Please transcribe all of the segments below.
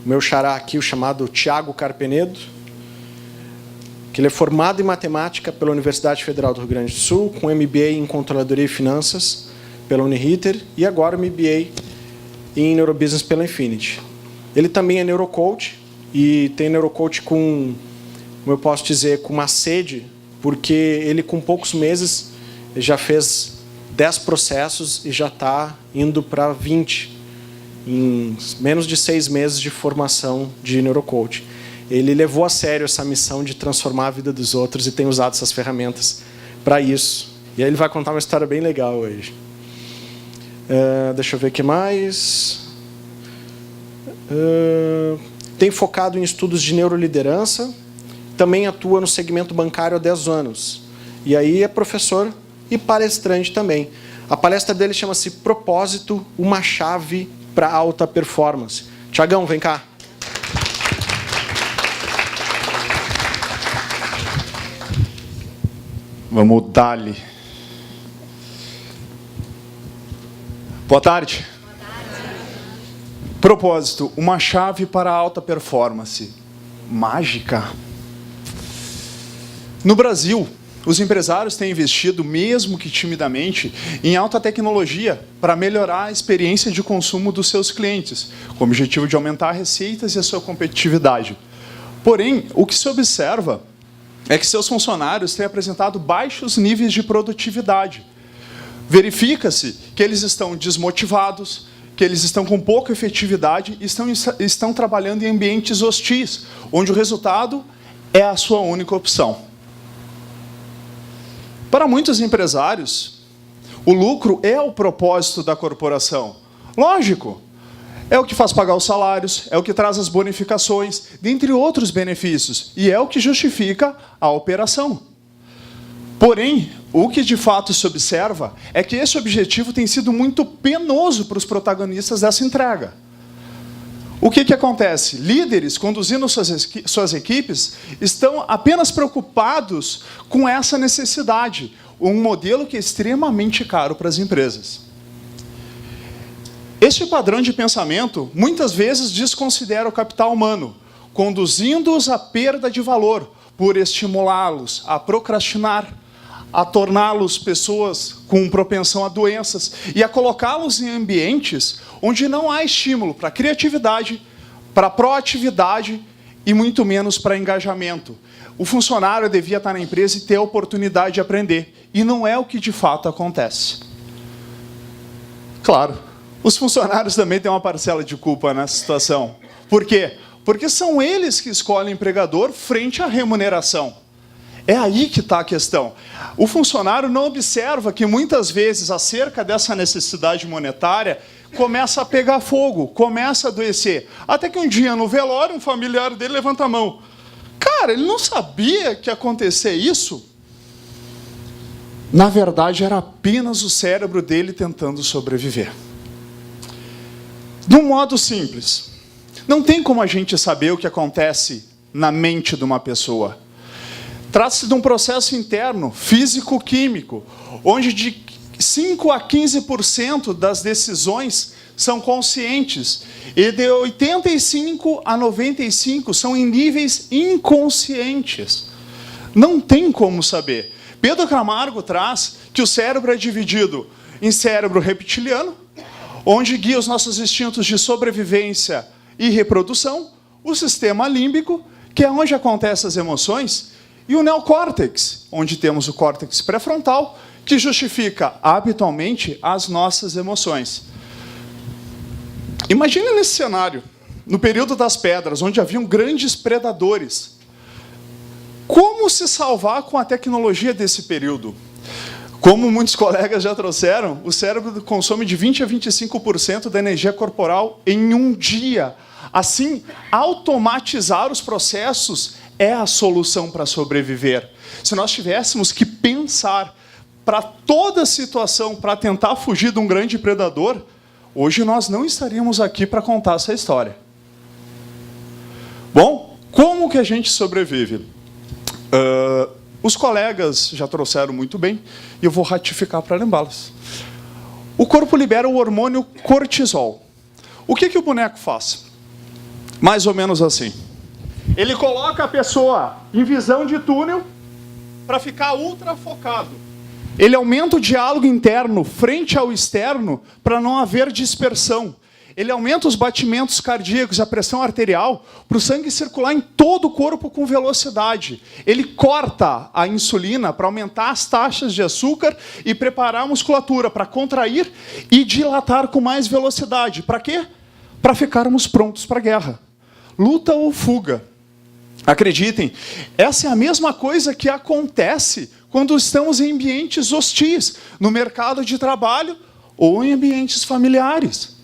meu xará aqui, o chamado Thiago Carpenedo, que ele é formado em matemática pela Universidade Federal do Rio Grande do Sul, com MBA em Controladoria e Finanças pela Uniriter e agora MBA em Neurobusiness pela Infinity. Ele também é neurocoach e tem neurocoach com, como eu posso dizer, com uma sede, porque ele com poucos meses já fez 10 processos e já está indo para 20 em menos de 6 meses de formação de neurocoach. Ele levou a sério essa missão de transformar a vida dos outros e tem usado essas ferramentas para isso. E aí ele vai contar uma história bem legal hoje. Deixa eu ver o que mais. Tem focado em estudos de neuroliderança. Também atua no segmento bancário há 10 anos. E aí é professor e palestrante também. A palestra dele chama-se Propósito, uma chave para alta performance. Tiagão, vem cá. Vamos dar-lhe. Boa tarde. Propósito, uma chave para alta performance. Mágica. No Brasil, os empresários têm investido, mesmo que timidamente, em alta tecnologia para melhorar a experiência de consumo dos seus clientes, com o objetivo de aumentar receitas e a sua competitividade. Porém, o que se observa é que seus funcionários têm apresentado baixos níveis de produtividade. Verifica-se que eles estão desmotivados, que eles estão com pouca efetividade e estão trabalhando em ambientes hostis, onde o resultado é a sua única opção. Para muitos empresários, o lucro é o propósito da corporação. Lógico, é o que faz pagar os salários, é o que traz as bonificações, dentre outros benefícios, e é o que justifica a operação. Porém, o que de fato se observa é que esse objetivo tem sido muito penoso para os protagonistas dessa entrega. O que acontece? Líderes conduzindo suas equipes estão apenas preocupados com essa necessidade, um modelo que é extremamente caro para as empresas. Este padrão de pensamento muitas vezes desconsidera o capital humano, conduzindo-os à perda de valor, por estimulá-los a procrastinar, a torná-los pessoas com propensão a doenças e a colocá-los em ambientes onde não há estímulo para criatividade, para proatividade e muito menos para engajamento. O funcionário devia estar na empresa e ter a oportunidade de aprender, e não é o que de fato acontece. Claro, os funcionários também têm uma parcela de culpa nessa situação. Por quê? Porque são eles que escolhem o empregador frente à remuneração. É aí que está a questão. O funcionário não observa que, muitas vezes, acerca dessa necessidade monetária, começa a pegar fogo, começa a adoecer. Até que um dia, no velório, um familiar dele levanta a mão. Cara, ele não sabia que ia acontecer isso? Na verdade, era apenas o cérebro dele tentando sobreviver. De um modo simples, não tem como a gente saber o que acontece na mente de uma pessoa. Trata-se de um processo interno, físico-químico, onde de 5 a 15% das decisões são conscientes e de 85 a 95% são em níveis inconscientes. Não tem como saber. Pedro Camargo traz que o cérebro é dividido em cérebro reptiliano, onde guia os nossos instintos de sobrevivência e reprodução, o sistema límbico, que é onde acontecem as emoções, e o neocórtex, onde temos o córtex pré-frontal, que justifica habitualmente as nossas emoções. Imagine nesse cenário, no período das pedras, onde haviam grandes predadores. Como se salvar com a tecnologia desse período? Como muitos colegas já trouxeram, o cérebro consome de 20 a 25% da energia corporal em um dia. Assim, automatizar os processos é a solução para sobreviver. Se nós tivéssemos que pensar para toda situação, para tentar fugir de um grande predador, hoje nós não estaríamos aqui para contar essa história. Bom, como que a gente sobrevive? Os colegas já trouxeram muito bem, e eu vou ratificar para lembrá-los. O corpo libera o hormônio cortisol. O que o boneco faz? Mais ou menos assim. Ele coloca a pessoa em visão de túnel para ficar ultra focado. Ele aumenta o diálogo interno frente ao externo para não haver dispersão. Ele aumenta os batimentos cardíacos, a pressão arterial, para o sangue circular em todo o corpo com velocidade. Ele corta a insulina para aumentar as taxas de açúcar e preparar a musculatura para contrair e dilatar com mais velocidade. Para quê? Para ficarmos prontos para a guerra. Luta ou fuga. Acreditem, essa é a mesma coisa que acontece quando estamos em ambientes hostis, no mercado de trabalho ou em ambientes familiares.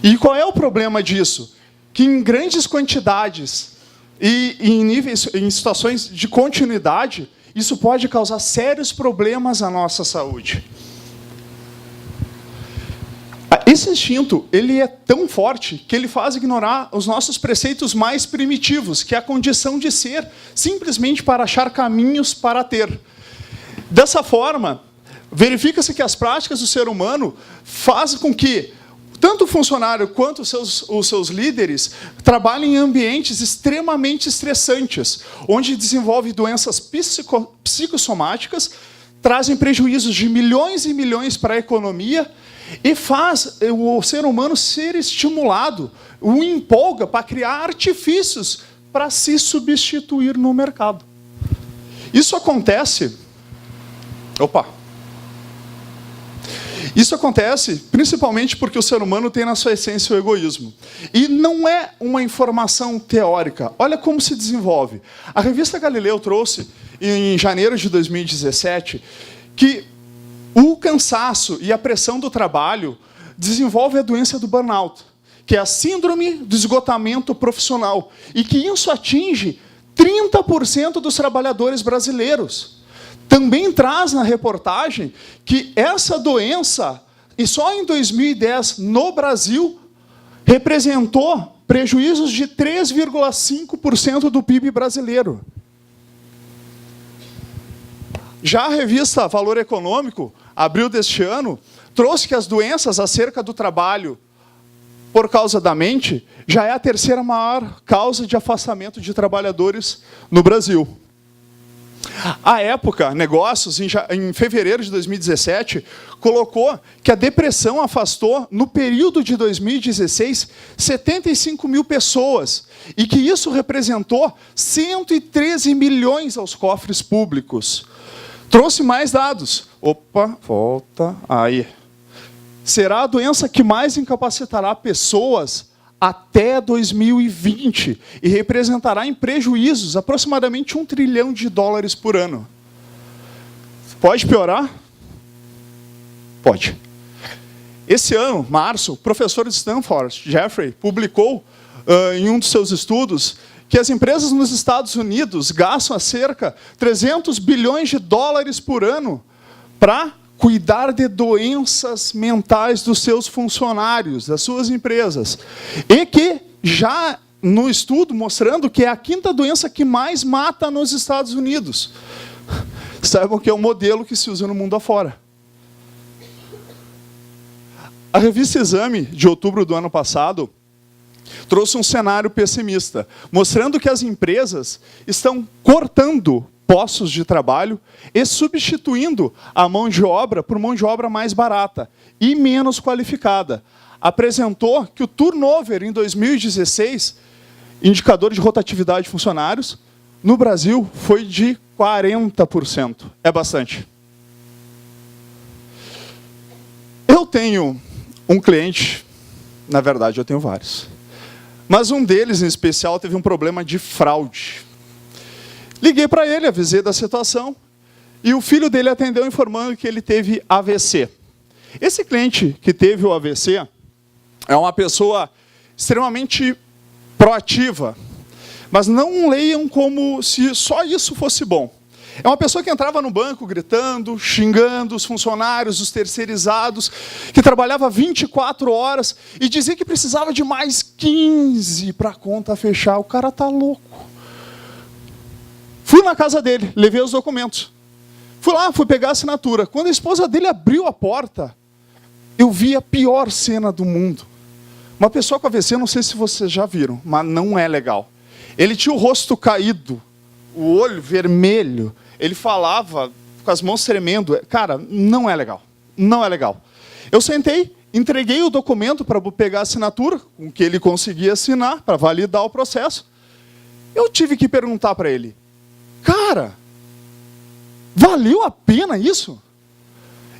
E qual é o problema disso? Que em grandes quantidades e em situações de continuidade, isso pode causar sérios problemas à nossa saúde. Esse instinto, ele é tão forte que ele faz ignorar os nossos preceitos mais primitivos, que é a condição de ser, simplesmente para achar caminhos para ter. Dessa forma, verifica-se que as práticas do ser humano fazem com que tanto o funcionário quanto os seus líderes trabalhem em ambientes extremamente estressantes, onde desenvolvem doenças psicossomáticas, trazem prejuízos de milhões e milhões para a economia e faz o ser humano ser estimulado, o empolga para criar artifícios para se substituir no mercado. Isso acontece... Isso acontece principalmente porque o ser humano tem na sua essência o egoísmo. E não é uma informação teórica. Olha como se desenvolve. A revista Galileu trouxe, em janeiro de 2017, que o cansaço e a pressão do trabalho desenvolve a doença do burnout, que é a síndrome do esgotamento profissional, e que isso atinge 30% dos trabalhadores brasileiros. Também traz na reportagem que essa doença, e só em 2010, no Brasil, representou prejuízos de 3,5% do PIB brasileiro. Já a revista Valor Econômico, abril deste ano, trouxe que as doenças acerca do trabalho por causa da mente já é a terceira maior causa de afastamento de trabalhadores no Brasil. À época, Negócios, em fevereiro de 2017, colocou que a depressão afastou, no período de 2016, 75 mil pessoas, e que isso representou 113 milhões aos cofres públicos. Trouxe mais dados. Opa, volta aí. Será a doença que mais incapacitará pessoas até 2020 e representará em prejuízos aproximadamente $1 trilhão por ano. Pode piorar? Pode. Esse ano, março, o professor de Stanford, Jeffrey, publicou em um dos seus estudos que as empresas nos Estados Unidos gastam cerca de $300 bilhões por ano para cuidar de doenças mentais dos seus funcionários, das suas empresas. E que já no estudo mostrando que é a quinta doença que mais mata nos Estados Unidos. Saibam que é um modelo que se usa no mundo afora. A revista Exame, de outubro do ano passado, trouxe um cenário pessimista, mostrando que as empresas estão cortando postos de trabalho e substituindo a mão de obra por mão de obra mais barata e menos qualificada. Apresentou que o turnover em 2016, indicador de rotatividade de funcionários, no Brasil foi de 40%. É bastante. Eu tenho um cliente, na verdade eu tenho vários, mas um deles em especial teve um problema de fraude. Liguei para ele, avisei da situação, e o filho dele atendeu informando que ele teve AVC. Esse cliente que teve o AVC é uma pessoa extremamente proativa, mas não leiam como se só isso fosse bom. É uma pessoa que entrava no banco gritando, xingando os funcionários, os terceirizados, que trabalhava 24 horas e dizia que precisava de mais 15 para a conta fechar. O cara tá louco. Fui na casa dele, levei os documentos. Fui lá, fui pegar a assinatura. Quando a esposa dele abriu a porta, eu vi a pior cena do mundo. Uma pessoa com AVC, não sei se vocês já viram, mas não é legal. Ele tinha o rosto caído, o olho vermelho, ele falava com as mãos tremendo. Cara, não é legal. Não é legal. Eu sentei, entreguei o documento para pegar a assinatura, com que ele conseguia assinar, para validar o processo. Eu tive que perguntar para ele, cara, valeu a pena isso?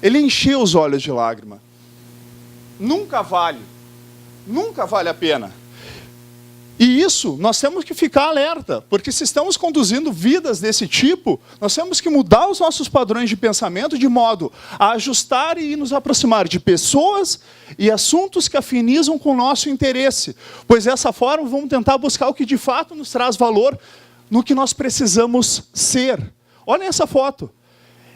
Ele encheu os olhos de lágrima. Nunca vale a pena. E isso, nós temos que ficar alerta, porque se estamos conduzindo vidas desse tipo, nós temos que mudar os nossos padrões de pensamento de modo a ajustar e nos aproximar de pessoas e assuntos que afinizam com o nosso interesse, pois dessa forma vamos tentar buscar o que de fato nos traz valor no que nós precisamos ser. Olhem essa foto.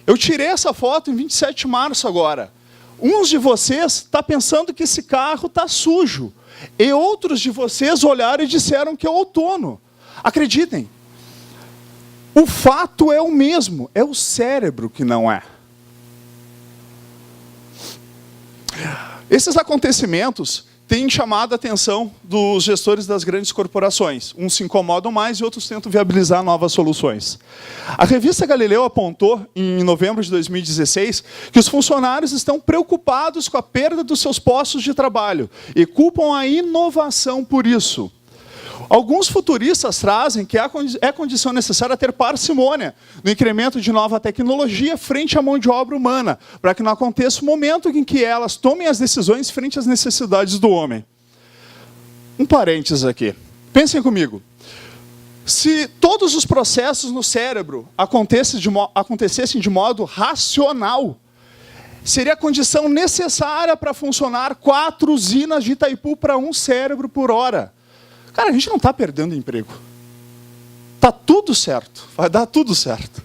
Eu tirei essa foto em 27 de março agora. Uns de vocês estão pensando que esse carro está sujo. E outros de vocês olharam e disseram que é outono. Acreditem, o fato é o mesmo, é o cérebro que não é. Esses acontecimentos têm chamado a atenção dos gestores das grandes corporações. Uns se incomodam mais e outros tentam viabilizar novas soluções. A revista Galileu apontou, em novembro de 2016, que os funcionários estão preocupados com a perda dos seus postos de trabalho e culpam a inovação por isso. Alguns futuristas trazem que é condição necessária ter parcimônia no incremento de nova tecnologia frente à mão de obra humana, para que não aconteça o momento em que elas tomem as decisões frente às necessidades do homem. Um parênteses aqui. Pensem comigo. Se todos os processos no cérebro acontecessem de modo racional, seria a condição necessária para funcionar 4 usinas de Itaipu para um cérebro por hora. Cara, a gente não está perdendo emprego. Está tudo certo. Vai dar tudo certo.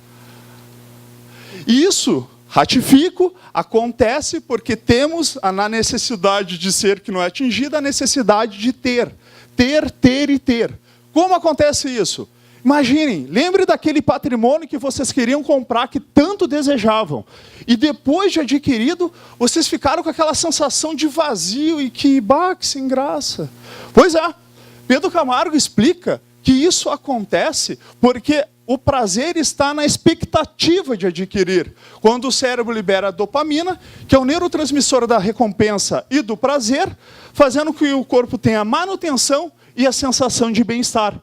E isso, ratifico, acontece porque temos na necessidade de ser que não é atingida, a necessidade de ter. Ter e ter. Como acontece isso? Imaginem, lembre daquele patrimônio que vocês queriam comprar, que tanto desejavam. E depois de adquirido, vocês ficaram com aquela sensação de vazio e que sem graça. Pois é. Pedro Camargo explica que isso acontece porque o prazer está na expectativa de adquirir. Quando o cérebro libera a dopamina, que é o neurotransmissor da recompensa e do prazer, fazendo com que o corpo tenha manutenção e a sensação de bem-estar.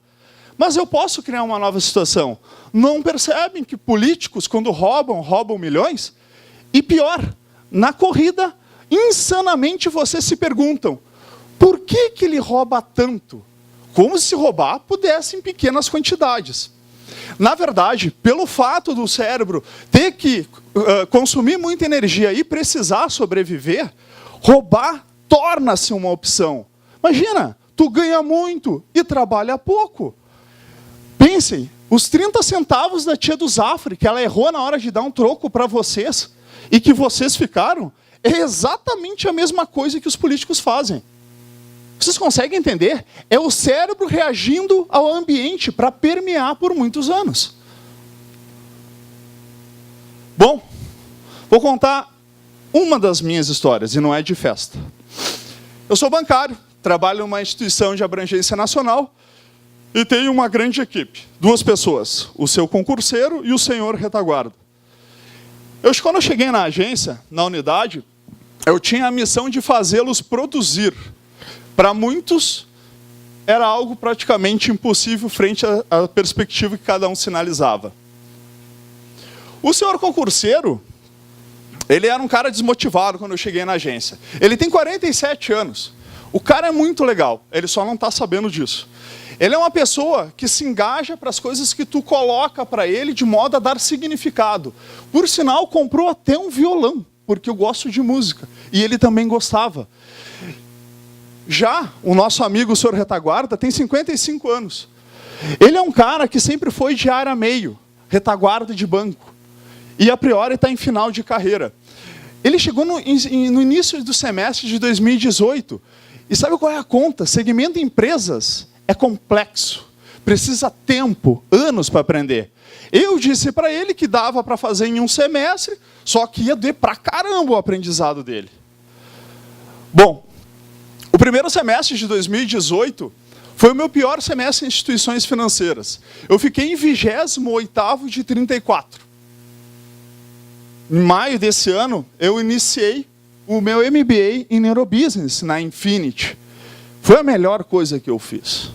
Mas eu posso criar uma nova situação. Não percebem que políticos, quando roubam milhões? E pior, na corrida, insanamente vocês se perguntam, por que ele rouba tanto? Como se roubar pudesse em pequenas quantidades. Na verdade, pelo fato do cérebro ter que consumir muita energia e precisar sobreviver, roubar torna-se uma opção. Imagina, tu ganha muito e trabalha pouco. Pensem, os 30 centavos da tia do Zafre, que ela errou na hora de dar um troco para vocês, e que vocês ficaram, é exatamente a mesma coisa que os políticos fazem. Vocês conseguem entender? É o cérebro reagindo ao ambiente para permear por muitos anos. Bom, vou contar uma das minhas histórias, e não é de festa. Eu sou bancário, trabalho numa instituição de abrangência nacional e tenho uma grande equipe. 2 pessoas, o seu concurseiro e o senhor retaguarda. Quando eu cheguei na agência, na unidade, eu tinha a missão de fazê-los produzir. Para muitos, era algo praticamente impossível frente à perspectiva que cada um sinalizava. O senhor concurseiro, ele era um cara desmotivado quando eu cheguei na agência. Ele tem 47 anos. O cara é muito legal, ele só não está sabendo disso. Ele é uma pessoa que se engaja para as coisas que tu coloca para ele de modo a dar significado. Por sinal, comprou até um violão, porque eu gosto de música. E ele também gostava. Já o nosso amigo, o senhor retaguarda, tem 55 anos. Ele é um cara que sempre foi de área meio, retaguarda de banco. E a priori está em final de carreira. Ele chegou no início do semestre de 2018. E sabe qual é a conta? Segmento de empresas é complexo. Precisa tempo, anos para aprender. Eu disse para ele que dava para fazer em um semestre, só que ia doer pra caramba o aprendizado dele. Bom, O primeiro semestre de 2018 foi o meu pior semestre em instituições financeiras. Eu fiquei em 28º de 34. Em maio desse ano, eu iniciei o meu MBA em Neurobusiness na Infinity. Foi a melhor coisa que eu fiz.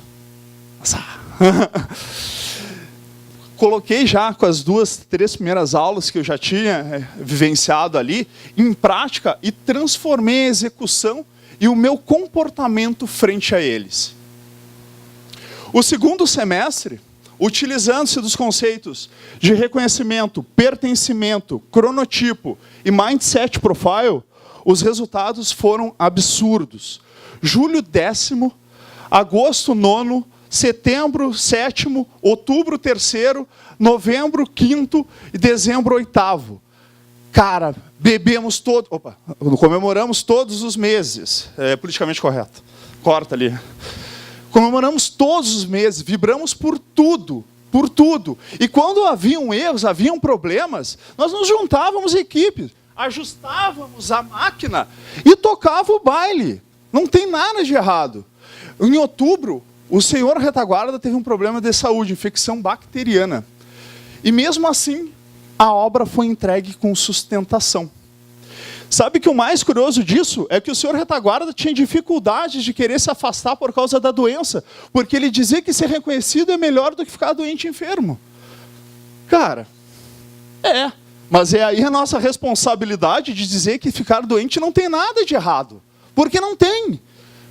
Coloquei já com as 2, 3 primeiras aulas que eu já tinha vivenciado ali, em prática, e transformei a execução e o meu comportamento frente a eles. O segundo semestre, utilizando-se dos conceitos de reconhecimento, pertencimento, cronotipo e mindset profile, os resultados foram absurdos. Julho 10º, agosto 9º, setembro 7º, outubro 3º, novembro 5º e dezembro 8º. Cara, comemoramos todos os meses. É politicamente correto. Corta ali. Comemoramos todos os meses, vibramos por tudo. Por tudo. E quando haviam erros, haviam problemas, nós nos juntávamos equipes, ajustávamos a máquina e tocava o baile. Não tem nada de errado. Em outubro, o senhor retaguarda teve um problema de saúde, infecção bacteriana. E mesmo assim, a obra foi entregue com sustentação. Sabe que o mais curioso disso é que o senhor retaguarda tinha dificuldade de querer se afastar por causa da doença, porque ele dizia que ser reconhecido é melhor do que ficar doente e enfermo. Cara, mas é aí a nossa responsabilidade de dizer que ficar doente não tem nada de errado, porque não tem.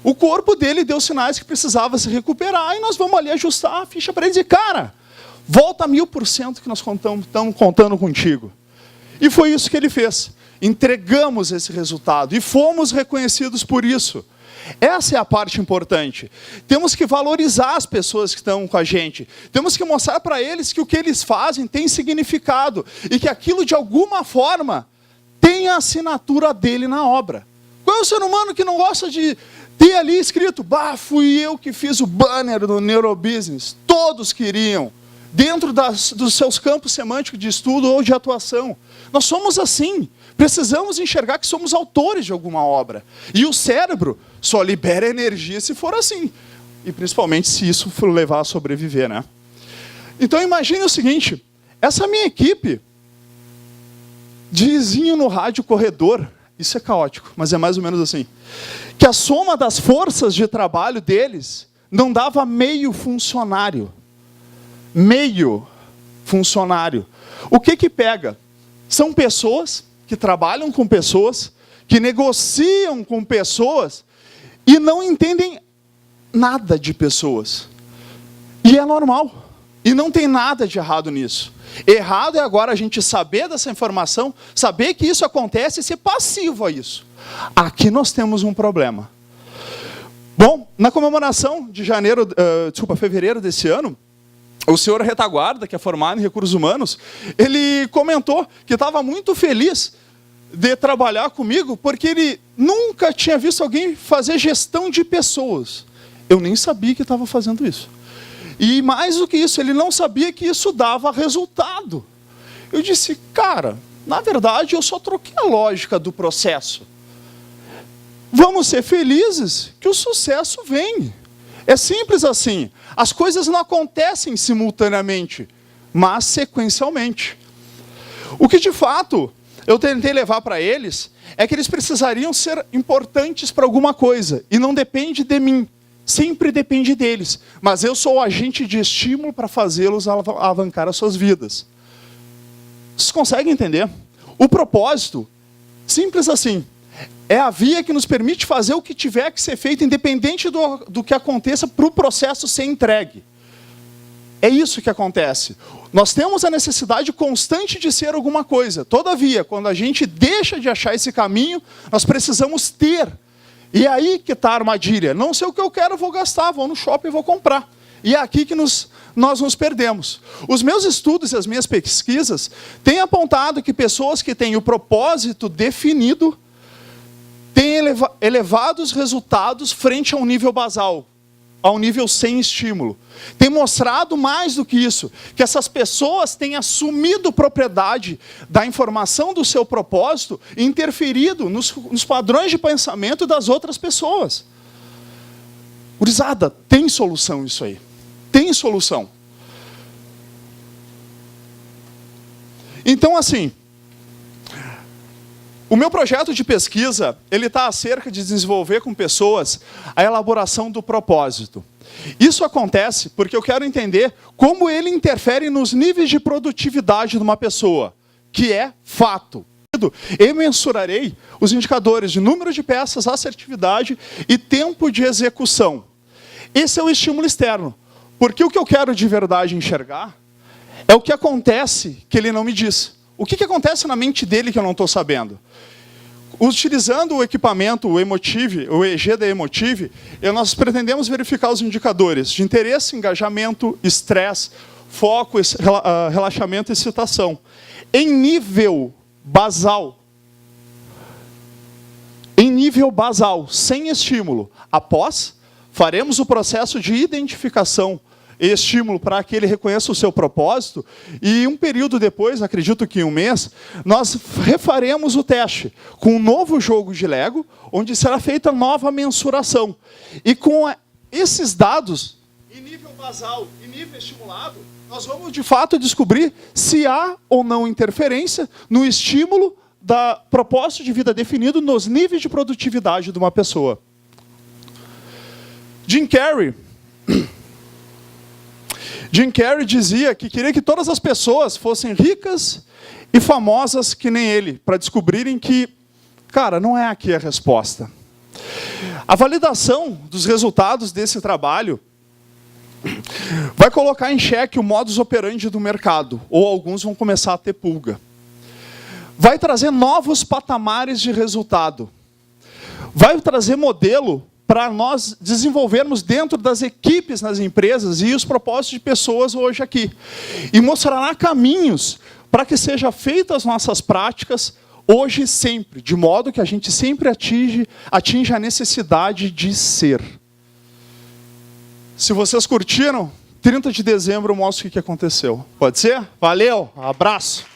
O corpo dele deu sinais que precisava se recuperar e nós vamos ali ajustar a ficha para ele dizer, cara, volta 1000% que nós estamos contando contigo. E foi isso que ele fez. Entregamos esse resultado e fomos reconhecidos por isso. Essa é a parte importante. Temos que valorizar as pessoas que estão com a gente. Temos que mostrar para eles que o que eles fazem tem significado e que aquilo, de alguma forma, tem a assinatura dele na obra. Qual é o ser humano que não gosta de ter ali escrito, fui eu que fiz o banner do Neurobusiness. Todos queriam, dentro dos seus campos semânticos de estudo ou de atuação. Nós somos assim. Precisamos enxergar que somos autores de alguma obra. E o cérebro só libera energia se for assim. E principalmente se isso for levar a sobreviver, né? Então imagine o seguinte, essa minha equipe, de vizinho no rádio corredor, isso é caótico, mas é mais ou menos assim, que a soma das forças de trabalho deles não dava meio funcionário. Meio funcionário. O que pega? São pessoas que trabalham com pessoas, que negociam com pessoas e não entendem nada de pessoas. E é normal. E não tem nada de errado nisso. Errado é agora a gente saber dessa informação, saber que isso acontece e ser passivo a isso. Aqui nós temos um problema. Bom, na comemoração de fevereiro desse ano, o senhor retaguarda, que é formado em recursos humanos, ele comentou que estava muito feliz de trabalhar comigo, porque ele nunca tinha visto alguém fazer gestão de pessoas. Eu nem sabia que estava fazendo isso. E mais do que isso, ele não sabia que isso dava resultado. Eu disse, cara, na verdade eu só troquei a lógica do processo. Vamos ser felizes que o sucesso vem. É simples assim. As coisas não acontecem simultaneamente, mas sequencialmente. O que de fato eu tentei levar para eles é que eles precisariam ser importantes para alguma coisa. E não depende de mim. Sempre depende deles. Mas eu sou o agente de estímulo para fazê-los alavancar as suas vidas. Vocês conseguem entender? O propósito, simples assim, é a via que nos permite fazer o que tiver que ser feito, independente do que aconteça, para o processo ser entregue. É isso que acontece. Nós temos a necessidade constante de ser alguma coisa. Todavia, quando a gente deixa de achar esse caminho, nós precisamos ter. E é aí que está a armadilha. Não sei o que eu quero, vou gastar, vou no shopping e vou comprar. E é aqui que nós nos perdemos. Os meus estudos e as minhas pesquisas têm apontado que pessoas que têm o propósito definido têm elevados resultados frente ao nível basal, ao nível sem estímulo. Tem mostrado mais do que isso, que essas pessoas têm assumido propriedade da informação do seu propósito e interferido nos padrões de pensamento das outras pessoas. Gurizada, tem solução isso aí. Tem solução. Então, assim, o meu projeto de pesquisa, ele está acerca de desenvolver com pessoas a elaboração do propósito. Isso acontece porque eu quero entender como ele interfere nos níveis de produtividade de uma pessoa, que é fato. Eu mensurarei os indicadores de número de peças, assertividade e tempo de execução. Esse é o estímulo externo, porque o que eu quero de verdade enxergar é o que acontece que ele não me diz. O que acontece na mente dele que eu não estou sabendo? Utilizando o equipamento, o Emotive, o EG da Emotive, nós pretendemos verificar os indicadores de interesse, engajamento, estresse, foco, relaxamento e excitação. Em nível basal, sem estímulo. Após, faremos o processo de identificação e estímulo para que ele reconheça o seu propósito, e um período depois, acredito que em um mês, nós refaremos o teste com um novo jogo de Lego, onde será feita nova mensuração. E com esses dados, em nível basal e nível estimulado, nós vamos de fato descobrir se há ou não interferência no estímulo da propósito de vida definido nos níveis de produtividade de uma pessoa. Jim Carrey dizia que queria que todas as pessoas fossem ricas e famosas que nem ele, para descobrirem que, cara, não é aqui a resposta. A validação dos resultados desse trabalho vai colocar em xeque o modus operandi do mercado, ou alguns vão começar a ter pulga. Vai trazer novos patamares de resultado. Vai trazer modelo para nós desenvolvermos dentro das equipes nas empresas e os propósitos de pessoas hoje aqui. E mostrará caminhos para que sejam feitas as nossas práticas hoje e sempre, de modo que a gente sempre atinja a necessidade de ser. Se vocês curtiram, 30 de dezembro eu mostro o que aconteceu. Pode ser? Valeu, abraço!